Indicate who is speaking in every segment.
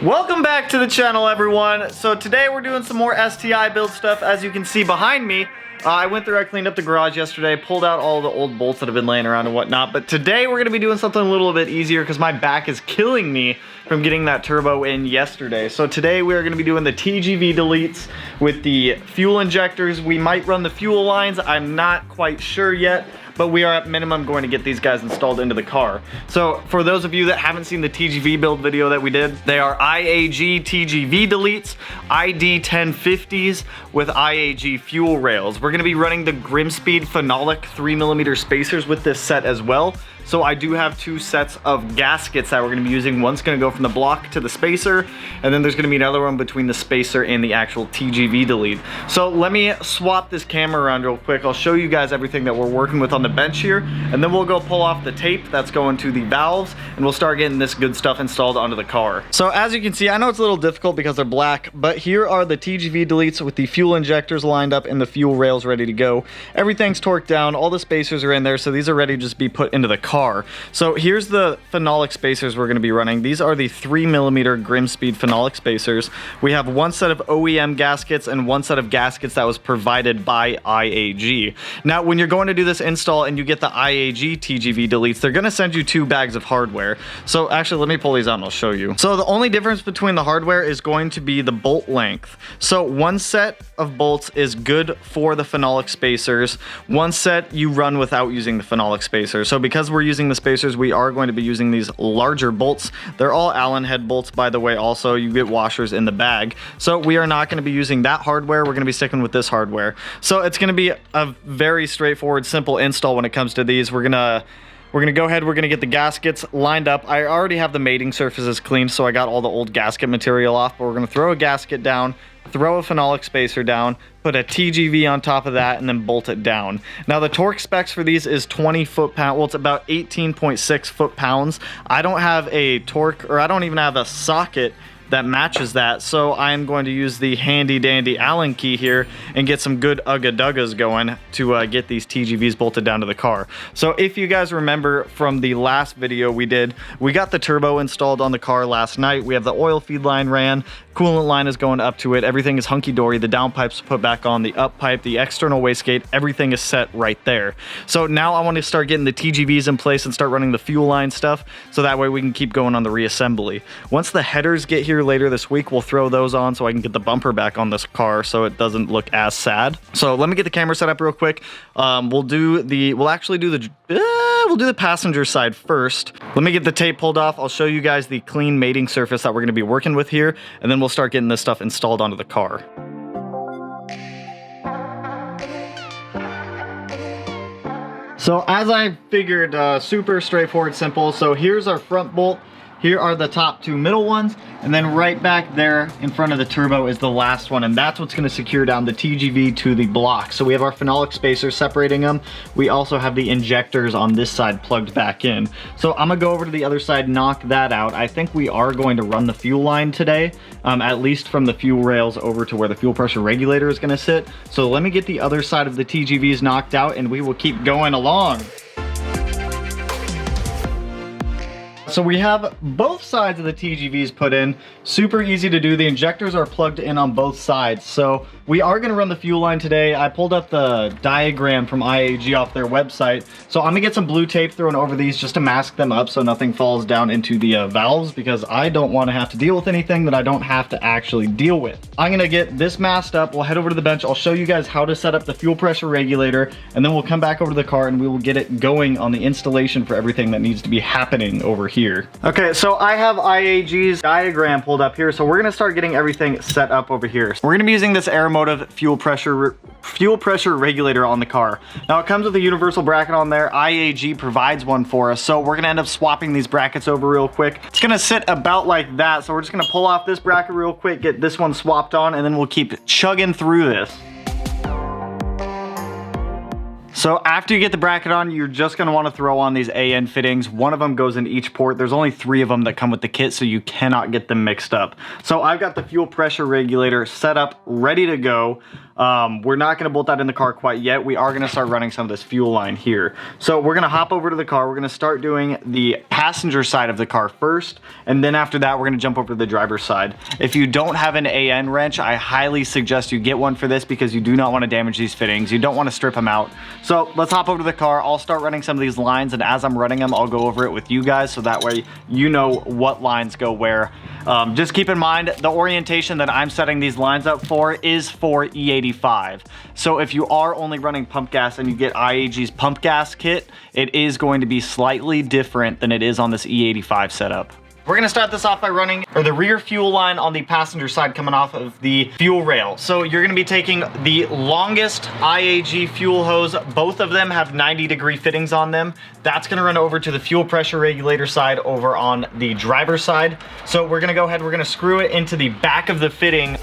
Speaker 1: Welcome back to the channel, everyone. So today we're doing some more STI build stuff. As you can see behind me, I went through, I cleaned up the garage yesterday, pulled out all the old bolts that have been laying around and whatnot. But today we're gonna be doing something a little bit easier because my back is killing me from getting that turbo in yesterday. So today we are gonna be doing the TGV deletes with the fuel injectors. We might run the fuel lines, I'm not quite sure yet, but we are at minimum going to get these guys installed into the car. So for those of you that haven't seen the TGV build video that we did, they are IAG TGV deletes, ID 1050s with IAG fuel rails. We're gonna be running the Grimspeed phenolic 3mm spacers with this set as well. So I do have two sets of gaskets that we're gonna be using. One's gonna go from the block to the spacer, and then there's gonna be another one between the spacer and the actual TGV delete. So let me swap this camera around real quick. I'll show you guys everything that we're working with on the bench here, and then we'll go pull off the tape that's going to the valves, and we'll start getting this good stuff installed onto the car. So as you can see, I know it's a little difficult because they're black, but here are the TGV deletes with the fuel injectors lined up and the fuel rails ready to go. Everything's torqued down, all the spacers are in there, so these are ready to just be put into the car. So here's the phenolic spacers we're going to be running. These are the 3mm Grimspeed phenolic spacers. We have one set of OEM gaskets and one set of gaskets that was provided by IAG. Now, when you're going to do this install and you get the IAG TGV deletes, they're going to send you 2 bags of hardware. So actually, let me pull these out and I'll show you. So the only difference between the hardware is going to be the bolt length. So one set of bolts is good for the phenolic spacers. One set you run without using the phenolic spacers. So because we're using the spacers, we are going to be using these larger bolts. They're all Allen head bolts, by the way. Also, you get washers in the bag. So we are not going to be using that hardware. We're going to be sticking with this hardware. So it's going to be a very straightforward, simple install when it comes to these. We're gonna go ahead, we're gonna get the gaskets lined up. I already have the mating surfaces cleaned, so I got all the old gasket material off, but we're gonna throw a gasket down, throw a phenolic spacer down, put a TGV on top of that, and then bolt it down. Now the torque specs for these is 20 foot-pound, well, it's about 18.6 foot-pounds. I don't have a torque, or I don't even have a socket that matches that, so I'm going to use the handy dandy Allen key here and get some good ugga-duggas going to get these TGVs bolted down to the car. So if you guys remember from the last video we did, we got the turbo installed on the car last night. We have the oil feed line ran, coolant line is going up to it, everything is hunky-dory, the down pipe's put back on, the up pipe, the external wastegate, everything is set right there. So now I want to start getting the TGVs in place and start running the fuel line stuff, so that way we can keep going on the reassembly. Once the headers get here later this week, we'll throw those on so I can get the bumper back on this car so it doesn't look as sad. So let me get the camera set up real quick. We'll do the passenger side first. Let me get the tape pulled off. I'll show you guys the clean mating surface that we're going to be working with here, and then we'll start getting this stuff installed onto the car. So as I figured, super straightforward, simple. So here's our front bolt. Here are the top 2 middle ones, and then right back there in front of the turbo is the last one, and that's what's going to secure down the TGV to the block. So we have our phenolic spacers separating them. We also have the injectors on this side plugged back in. So I'm gonna go over to the other side, knock that out. I think we are going to run the fuel line today, at least from the fuel rails over to where the fuel pressure regulator is going to sit. So let me get the other side of the TGVs knocked out, and we will keep going along. So we have both sides of the TGVs put in. Super easy to do. The injectors are plugged in on both sides. So we are going to run the fuel line today. I pulled up the diagram from IAG off their website. So I'm going to get some blue tape thrown over these just to mask them up so nothing falls down into the valves, because I don't want to have to deal with anything that I don't have to actually deal with. I'm going to get this masked up. We'll head over to the bench. I'll show you guys how to set up the fuel pressure regulator, and then we'll come back over to the car and we will get it going on the installation for everything that needs to be happening over here. Okay, so I have IAG's diagram pulled up here, so we're gonna start getting everything set up over here. We're gonna be using this Aeromotive fuel pressure regulator on the car. Now it comes with a universal bracket on there. IAG provides one for us, so we're gonna end up swapping these brackets over real quick. It's gonna sit about like that, so we're just gonna pull off this bracket real quick, get this one swapped on, and then we'll keep chugging through this. So after you get the bracket on, you're just going to want to throw on these AN fittings. One of them goes in each port. There's only 3 of them that come with the kit, so you cannot get them mixed up. So I've got the fuel pressure regulator set up, ready to go. We're not going to bolt that in the car quite yet. We are going to start running some of this fuel line here. So we're going to hop over to the car. We're going to start doing the passenger side of the car first, and then after that, we're going to jump over to the driver's side. If you don't have an AN wrench, I highly suggest you get one for this because you do not want to damage these fittings. You don't want to strip them out. So let's hop over to the car. I'll start running some of these lines, and as I'm running them, I'll go over it with you guys so that way you know what lines go where. Just keep in mind, the orientation that I'm setting these lines up for is for E85. So if you are only running pump gas and you get IAG's pump gas kit, it is going to be slightly different than it is on this E85 setup. We're gonna start this off by running the rear fuel line on the passenger side coming off of the fuel rail. So you're gonna be taking the longest IAG fuel hose. Both of them have 90-degree fittings on them. That's gonna run over to the fuel pressure regulator side over on the driver's side. So we're gonna go ahead, we're gonna screw it into the back of the fitting.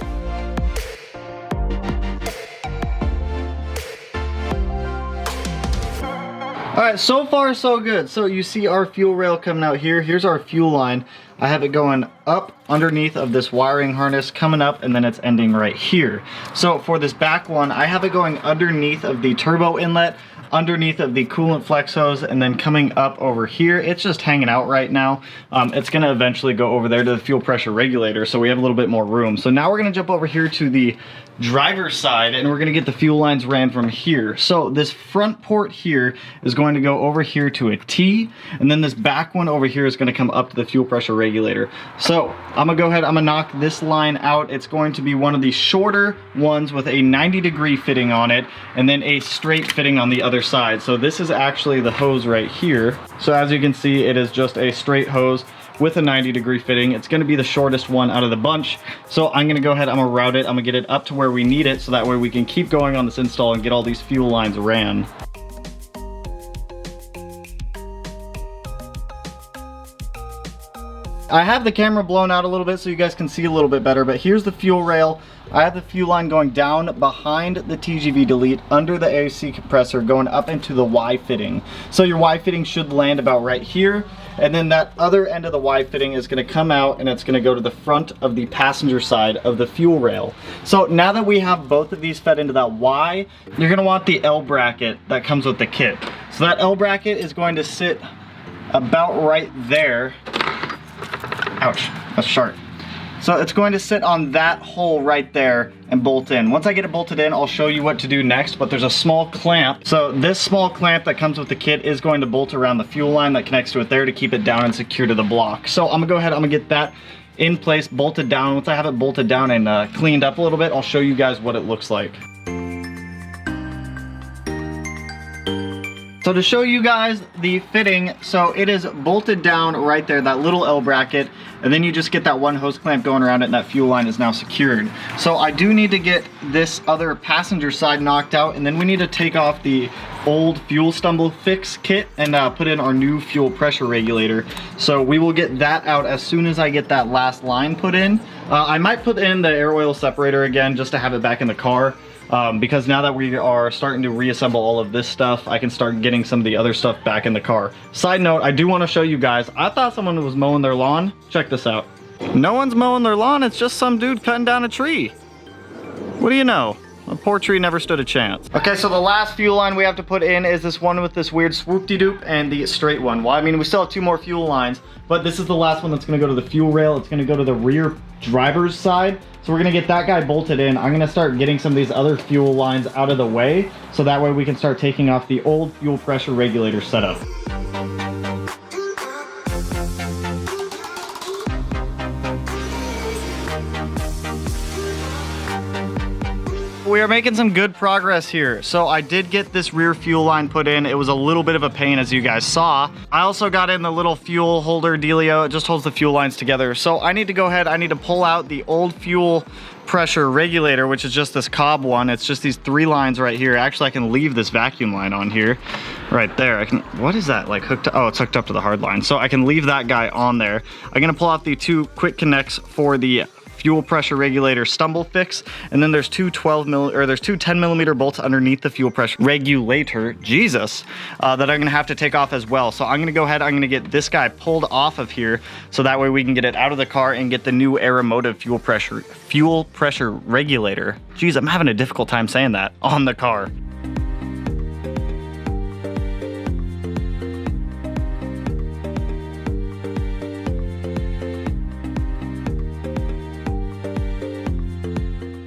Speaker 1: All right, so far so good. So you see our fuel rail coming out here. Here's our fuel line. I have it going up underneath of this wiring harness, coming up, and then it's ending right here. So for this back one, I have it going underneath of the turbo inlet, underneath of the coolant flex hose, and then coming up over here. It's just hanging out right now. It's gonna eventually go over there to the fuel pressure regulator, so we have a little bit more room. So now we're gonna jump over here to the driver's side, and we're gonna get the fuel lines ran from here. So this front port here is going to go over here to a T, and then this back one over here is gonna come up to the fuel pressure regulator. So I'm gonna go ahead, I'm gonna knock this line out. It's going to be one of the shorter ones with a 90-degree fitting on it, and then a straight fitting on the other side. So this is actually the hose right here. So as you can see, it is just a straight hose with a 90-degree fitting. It's gonna be the shortest one out of the bunch. So I'm gonna go ahead, I'm gonna route it, I'm gonna get it up to where we need it so that way we can keep going on this install and get all these fuel lines ran. I have the camera blown out a little bit so you guys can see a little bit better, but here's the fuel rail. I have the fuel line going down behind the TGV delete under the AC compressor going up into the Y fitting. So your Y fitting should land about right here, and then that other end of the Y fitting is going to come out and it's going to go to the front of the passenger side of the fuel rail. So now that we have both of these fed into that Y, you're going to want the L bracket that comes with the kit. So that L bracket is going to sit about right there. Ouch, that's sharp. So it's going to sit on that hole right there and bolt in. Once I get it bolted in, I'll show you what to do next, but there's a small clamp. So this small clamp that comes with the kit is going to bolt around the fuel line that connects to it there to keep it down and secure to the block. So I'm gonna go ahead, I'm gonna get that in place, bolted down. Once I have it bolted down and cleaned up a little bit, I'll show you guys what it looks like. So to show you guys the fitting, so it is bolted down right there, that little L bracket, and then you just get that one hose clamp going around it and that fuel line is now secured. So I do need to get this other passenger side knocked out, and then we need to take off the old fuel stumble fix kit and put in our new fuel pressure regulator. So we will get that out as soon as I get that last line put in. I might put in the air oil separator again just to have it back in the car. Because now that we are starting to reassemble all of this stuff, I can start getting some of the other stuff back in the car. Side note, I do want to show you guys, I thought someone was mowing their lawn. Check this out. No one's mowing their lawn, it's just some dude cutting down a tree. What do you know? A poor tree never stood a chance. Okay, so the last fuel line we have to put in is this one with this weird swoop-de-doop and the straight one. Well, I mean, we still have 2 more fuel lines, but this is the last one that's gonna go to the fuel rail. It's gonna go to the rear driver's side. So we're gonna get that guy bolted in. I'm gonna start getting some of these other fuel lines out of the way, so that way we can start taking off the old fuel pressure regulator setup. We are making some good progress here. So I did get this rear fuel line put in. It was a little bit of a pain, as you guys saw. I also got in the little fuel holder dealio. It just holds the fuel lines together. So I need to go ahead, I need to pull out the old fuel pressure regulator, which is just this Cobb one. It's just these 3 lines right here. Actually, I can leave this vacuum line on here right there. I can, what is that like hooked to? Oh, it's hooked up to the hard line. So I can leave that guy on there. I'm gonna pull out the 2 quick connects for the fuel pressure regulator stumble fix, and then there's two 10 millimeter bolts underneath the fuel pressure regulator, Jesus, that I'm gonna have to take off as well. So I'm gonna go ahead, I'm gonna get this guy pulled off of here, so that way we can get it out of the car and get the new Aeromotive fuel pressure regulator. Geez, I'm having a difficult time saying that, on the car.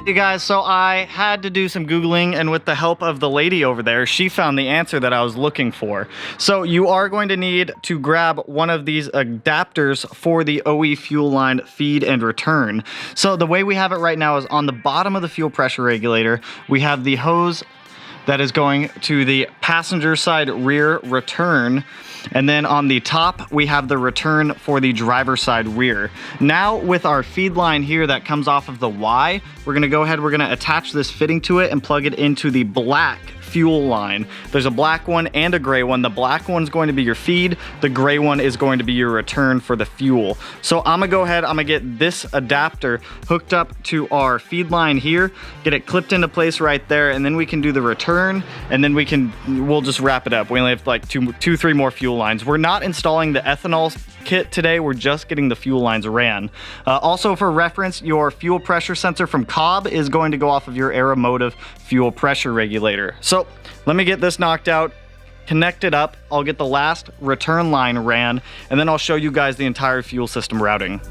Speaker 1: Hey guys, so I had to do some Googling, and with the help of the lady over there, she found the answer that I was looking for. So you are going to need to grab one of these adapters for the OE fuel line feed and return. So the way we have it right now is on the bottom of the fuel pressure regulator, we have the hose that is going to the passenger side rear return. And then on the top, we have the return for the driver side rear. Now with our feed line here that comes off of the Y, we're gonna go ahead, we're gonna attach this fitting to it and plug it into the black fuel line. There's a black one and a gray one. The black one's going to be your feed. The gray one is going to be your return for the fuel. So I'm gonna go ahead, I'm gonna get this adapter hooked up to our feed line here, get it clipped into place right there, and then we can do the return, and then we'll just wrap it up. We only have like three more fuel lines. We're not installing the ethanol kit today, we're just getting the fuel lines ran. Also for reference, your fuel pressure sensor from Cobb is going to go off of your Aeromotive fuel pressure regulator. So let me get this knocked out, connect it up, I'll get the last return line ran, and then I'll show you guys the entire fuel system routing.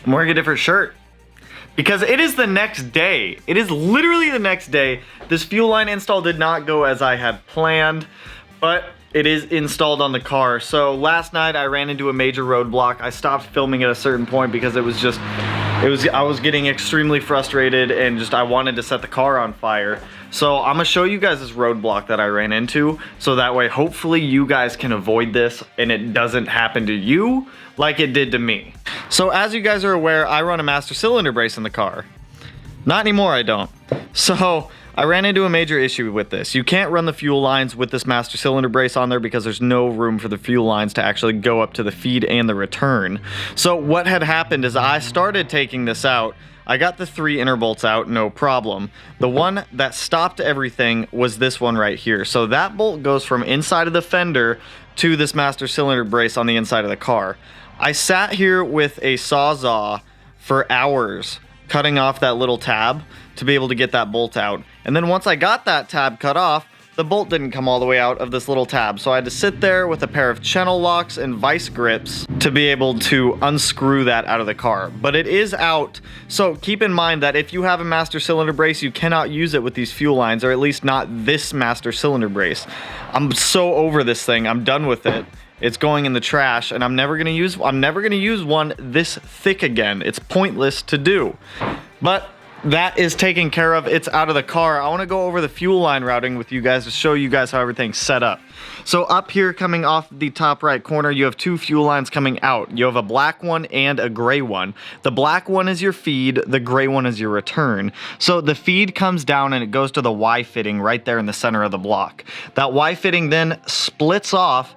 Speaker 1: I'm wearing a different shirt because it is the next day. It is literally the next day. This fuel line install did not go as I had planned, but it is installed on the car. So last night I ran into a major roadblock. I stopped filming at a certain point because I was getting extremely frustrated and I wanted to set the car on fire. So I'm gonna show you guys this roadblock that I ran into, so that way hopefully you guys can avoid this and it doesn't happen to you like it did to me. So as you guys are aware, I run a master cylinder brace in the car. Not anymore, I don't. So I ran into a major issue with this. You can't run the fuel lines with this master cylinder brace on there because there's no room for the fuel lines to actually go up to the feed and the return. So what had happened is I started taking this out. I got the 3 inner bolts out, no problem. The one that stopped everything was this one right here. So that bolt goes from inside of the fender to this master cylinder brace on the inside of the car. I sat here with a Sawzall for hours cutting off that little tab to be able to get that bolt out. And then once I got that tab cut off, the bolt didn't come all the way out of this little tab. So I had to sit there with a pair of channel locks and vice grips to be able to unscrew that out of the car. But it is out. So keep in mind that if you have a master cylinder brace, you cannot use it with these fuel lines, or at least not this master cylinder brace. I'm so over this thing. I'm done with it. It's going in the trash, and I'm never gonna use one this thick again. It's pointless to do. But that is taken care of. It's out of the car. I want to go over the fuel line routing with you guys to show you guys how everything's set up. So up here, coming off the top right corner, you have 2 fuel lines coming out. You have a black one and a gray one. The black one is your feed, the gray one is your return. So the feed comes down and it goes to the Y fitting right there in the center of the block. That Y fitting then splits off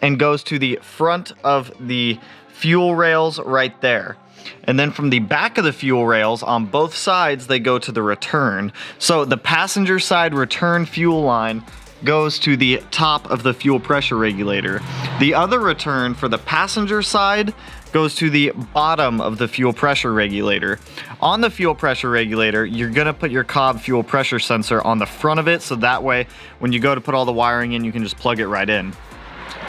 Speaker 1: and goes to the front of the fuel rails right there. And then from the back of the fuel rails on both sides, they go to the return. So the passenger side return fuel line goes to the top of the fuel pressure regulator. The other return for the passenger side goes to the bottom of the fuel pressure regulator. On the fuel pressure regulator, you're gonna put your Cobb fuel pressure sensor on the front of it, so that way when you go to put all the wiring in, you can just plug it right in.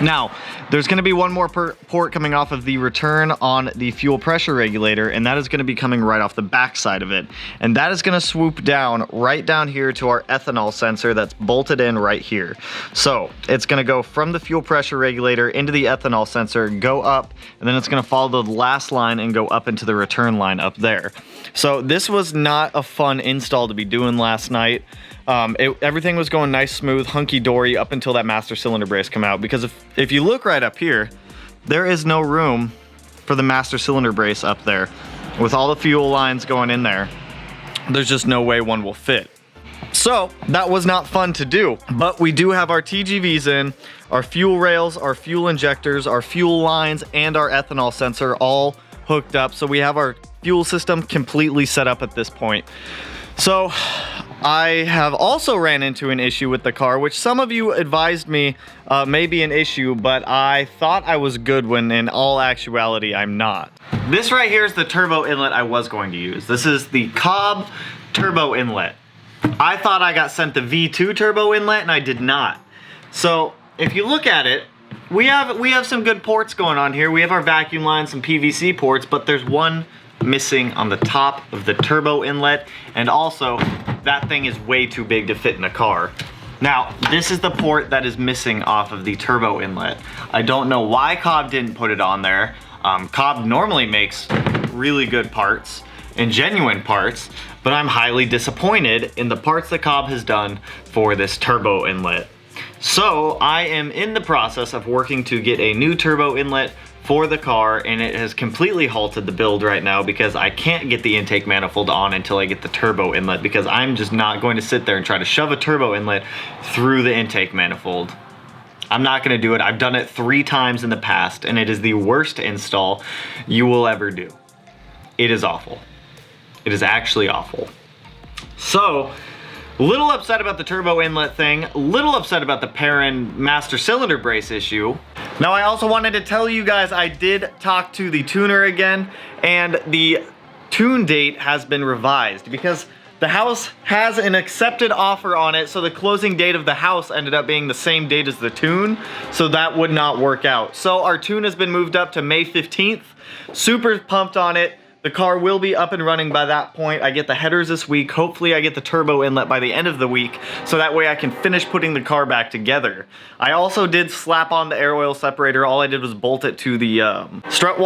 Speaker 1: Now, there's going to be one more port coming off of the return on the fuel pressure regulator, and that is going to be coming right off the back side of it. And that is going to swoop down right down here to our ethanol sensor that's bolted in right here. So it's going to go from the fuel pressure regulator into the ethanol sensor, go up, and then it's going to follow the last line and go up into the return line up there. So this was not a fun install to be doing last night. Everything was going nice, smooth, hunky-dory up until that master cylinder brace come out, because if you look right up here, there is no room for the master cylinder brace up there. With all the fuel lines going in there, there's just no way one will fit. So that was not fun to do, but we do have our TGVs in, our fuel rails, our fuel injectors, our fuel lines, and our ethanol sensor all hooked up. So we have our fuel system completely set up at this point. So I have also ran into an issue with the car, which some of you advised me may be an issue, but I thought I was good when in all actuality I'm not. This right here is the turbo inlet I was going to use. This is the Cobb turbo inlet. I thought I got sent the V2 turbo inlet and I did not. So if you look at it, we have some good ports going on here. We have our vacuum line, some PVC ports, but there's one missing on the top of the turbo inlet, and also that thing is way too big to fit in a car. Now, this is the port that is missing off of the turbo inlet. I don't know why Cobb didn't put it on there. Cobb normally makes really good parts and genuine parts, but I'm highly disappointed in the parts that Cobb has done for this turbo inlet. So I am in the process of working to get a new turbo inlet for the car, and it has completely halted the build right now because I can't get the intake manifold on until I get the turbo inlet, because I'm just not going to sit there and try to shove a turbo inlet through the intake manifold. I'm not going to do it. I've done it 3 times in the past, and it is the worst install you will ever do. It is awful. It is actually awful. So, a little upset about the turbo inlet thing, a little upset about the Perrin master cylinder brace issue. Now I also wanted to tell you guys I did talk to the tuner again, and the tune date has been revised because the house has an accepted offer on it, so the closing date of the house ended up being the same date as the tune, so that would not work out. So our tune has been moved up to May 15th. Super pumped on it. The car will be up and running by that point. I get the headers this week. Hopefully I get the turbo inlet by the end of the week, so that way I can finish putting the car back together. I also did slap on the air oil separator. All I did was bolt it to the strut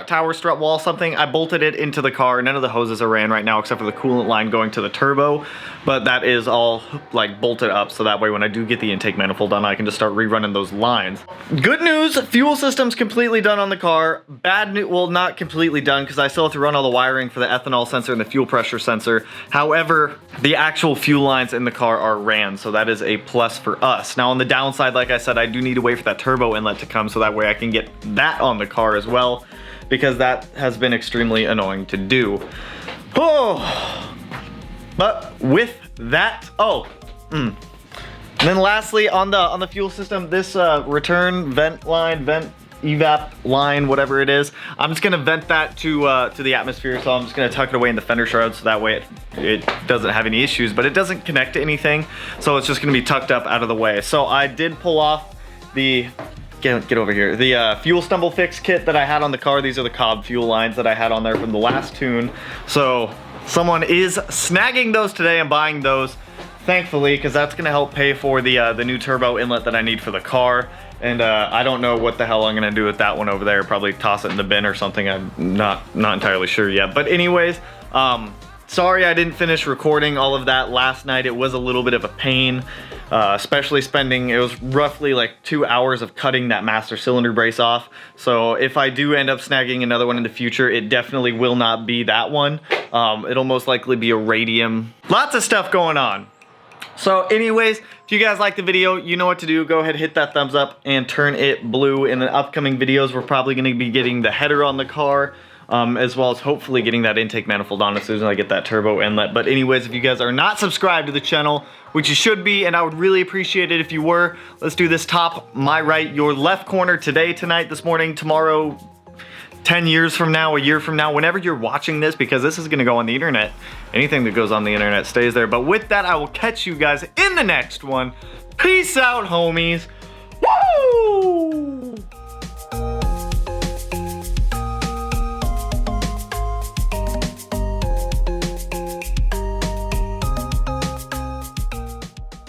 Speaker 1: tower, something. I bolted it into the car. None of the hoses are ran right now except for the coolant line going to the turbo, but that is all like bolted up, so that way when I do get the intake manifold done, I can just start rerunning those lines. Good news, fuel system's completely done on the car. Bad news, well, not completely done, because I still have to run all the wiring for the ethanol sensor and the fuel pressure sensor. However, the actual fuel lines in the car are ran, so that is a plus for us. Now on the downside, like I said, I do need to wait for that turbo inlet to come, so that way I can get that on the car as well, because that has been extremely annoying to do. Oh, but with that, and then lastly on the fuel system, this return vent evap line, whatever it is, I'm just gonna vent that to the atmosphere. So I'm just gonna tuck it away in the fender shroud, so that way it doesn't have any issues, but it doesn't connect to anything, so it's just gonna be tucked up out of the way. So I did pull off the get over here, the fuel stumble fix kit that I had on the car. These are the Cobb fuel lines that I had on there from the last tune. So someone is snagging those today and buying those, thankfully, because that's gonna help pay for the new turbo inlet that I need for the car. And I don't know what the hell I'm gonna do with that one over there. Probably toss it in the bin or something. I'm not entirely sure yet. But anyways, sorry I didn't finish recording all of that last night. It was a little bit of a pain, especially it was roughly like 2 hours of cutting that master cylinder brace off. So if I do end up snagging another one in the future, it definitely will not be that one. It'll most likely be a radium. Lots of stuff going on. So anyways, if you guys like the video, you know what to do. Go ahead, hit that thumbs up and turn it blue. In the upcoming videos, we're probably going to be getting the header on the car, as well as hopefully getting that intake manifold on as soon as I get that turbo inlet. But anyways, if you guys are not subscribed to the channel, which you should be, and I would really appreciate it if you were, let's do this top, my right, your left corner today, tonight, this morning, tomorrow, 10 years from now, a year from now, whenever you're watching this, because this is gonna go on the internet. Anything that goes on the internet stays there. But with that, I will catch you guys in the next one. Peace out, homies.